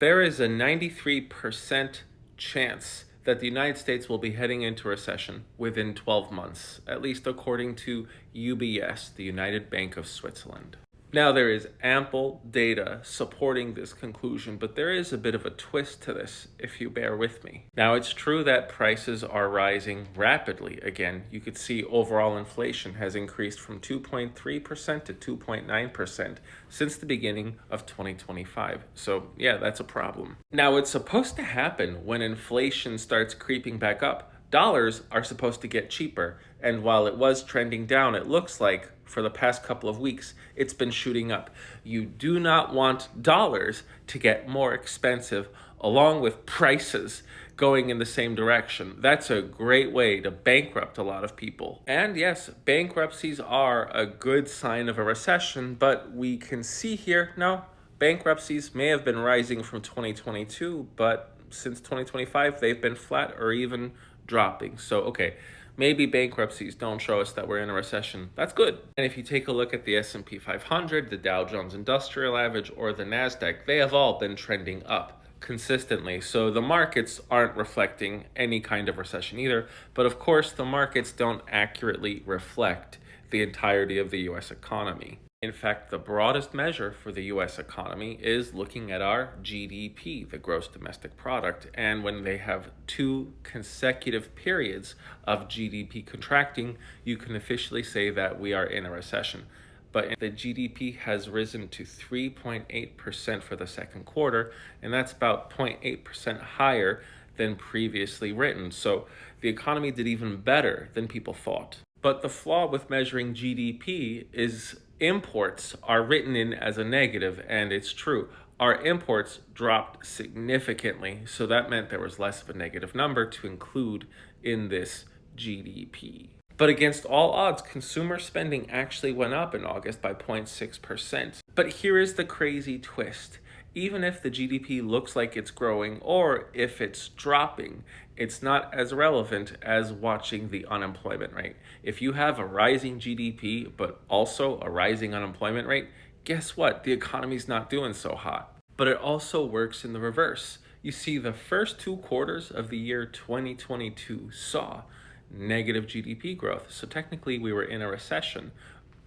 There is a 93% chance that the United States will be heading into recession within 12 months, at least according to UBS, the United Bank of Switzerland. Now, there is ample data supporting this conclusion, but there is a bit of a twist to this, if you bear with me. Now, it's true that prices are rising rapidly. Again, you could see overall inflation has increased from 2.3% to 2.9% since the beginning of 2025. So, yeah, that's a problem. Now, it's supposed to happen when inflation starts creeping back up. Dollars are supposed to get cheaper, and while it was trending down, it looks like for the past couple of weeks, it's been shooting up. You do not want dollars to get more expensive along with prices going in the same direction. That's a great way to bankrupt a lot of people. And yes, bankruptcies are a good sign of a recession, but we can see here, no, bankruptcies may have been rising from 2022, but since 2025, they've been flat or even dropping. So, okay, maybe bankruptcies don't show us that we're in a recession. That's good. And if you take a look at the S&P 500, the Dow Jones Industrial Average, or the NASDAQ, they have all been trending up consistently. So the markets aren't reflecting any kind of recession either. But of course, the markets don't accurately reflect the entirety of the US economy. In fact, the broadest measure for the US economy is looking at our GDP, the gross domestic product. And when they have two consecutive periods of GDP contracting, you can officially say that we are in a recession. But the GDP has risen to 3.8% for the second quarter, and that's about 0.8% higher than previously written. So the economy did even better than people thought. But the flaw with measuring GDP is imports are written in as a negative, and it's true. Our imports dropped significantly, so that meant there was less of a negative number to include in this GDP. But against all odds, consumer spending actually went up in August by 0.6%. But here is the crazy twist. Even if the GDP looks like it's growing or if it's dropping, it's not as relevant as watching the unemployment rate. If you have a rising GDP but also a rising unemployment rate, guess what? The economy's not doing so hot. But it also works in the reverse. You see, the first 2 quarters of the year 2022 saw negative GDP growth. So technically we were in a recession,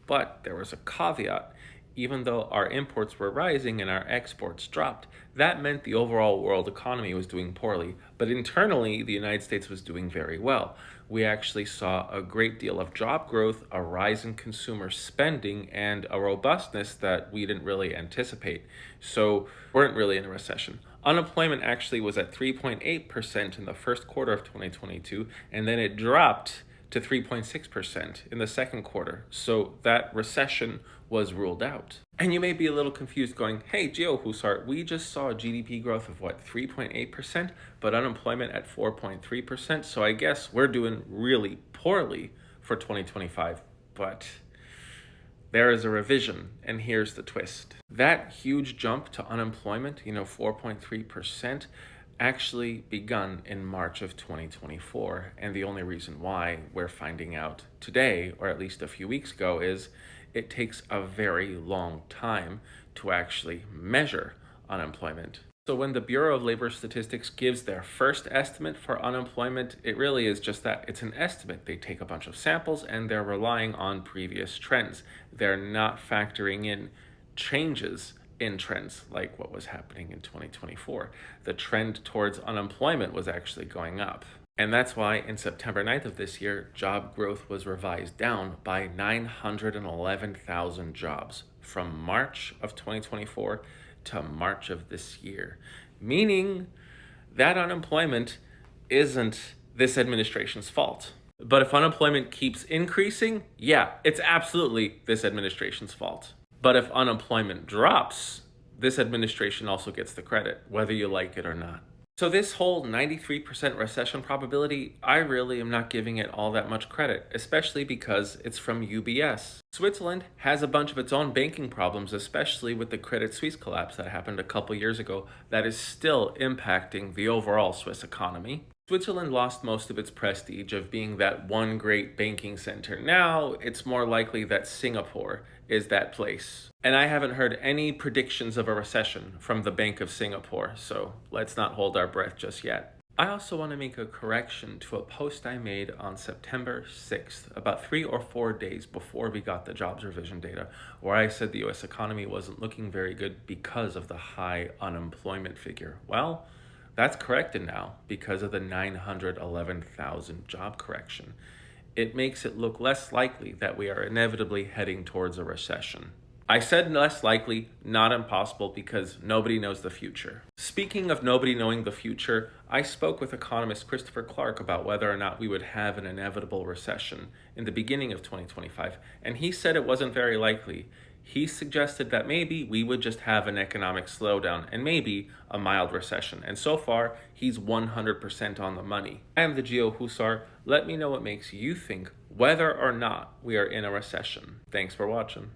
but there was a caveat. Even though our imports were rising and our exports dropped, that meant the overall world economy was doing poorly. But internally, the United States was doing very well. We actually saw a great deal of job growth, a rise in consumer spending, and a robustness that we didn't really anticipate. So we weren't really in a recession. Unemployment actually was at 3.8% in the first quarter of 2022, and then it dropped to 3.6% in the second quarter. So that recession was ruled out. And you may be a little confused going, hey, Gio Husart, we just saw a GDP growth of 3.8%, but unemployment at 4.3%. So I guess we're doing really poorly for 2025. But there is a revision, and here's the twist. That huge jump to unemployment, 4.3%, actually begun in March of 2024. And the only reason why we're finding out today, or at least a few weeks ago, is it takes a very long time to actually measure unemployment. So when the Bureau of Labor Statistics gives their first estimate for unemployment, it really is just that. It's an estimate. They take a bunch of samples and they're relying on previous trends. They're not factoring in changes in trends like what was happening in 2024. The trend towards unemployment was actually going up. And that's why in September 9th of this year, job growth was revised down by 911,000 jobs from March of 2024 to March of this year. Meaning that unemployment isn't this administration's fault. But if unemployment keeps increasing, yeah, it's absolutely this administration's fault. But if unemployment drops, this administration also gets the credit, whether you like it or not. So this whole 93% recession probability, I really am not giving it all that much credit, especially because it's from UBS. Switzerland has a bunch of its own banking problems, especially with the Credit Suisse collapse that happened a couple years ago, that is still impacting the overall Swiss economy. Switzerland lost most of its prestige of being that one great banking center. Now it's more likely that Singapore is that place. And I haven't heard any predictions of a recession from the Bank of Singapore, so let's not hold our breath just yet. I also want to make a correction to a post I made on September 6th, about 3 or 4 days before we got the jobs revision data, where I said the US economy wasn't looking very good because of the high unemployment figure. Well, that's corrected now because of the 911,000 job correction. It makes it look less likely that we are inevitably heading towards a recession. I said less likely, not impossible, because nobody knows the future. Speaking of nobody knowing the future, I spoke with economist Christopher Clark about whether or not we would have an inevitable recession in the beginning of 2025, and he said it wasn't very likely. He suggested that maybe we would just have an economic slowdown and maybe a mild recession. And so far, he's 100% on the money. I am the Geo Husar. Let me know what makes you think whether or not we are in a recession. Thanks for watching.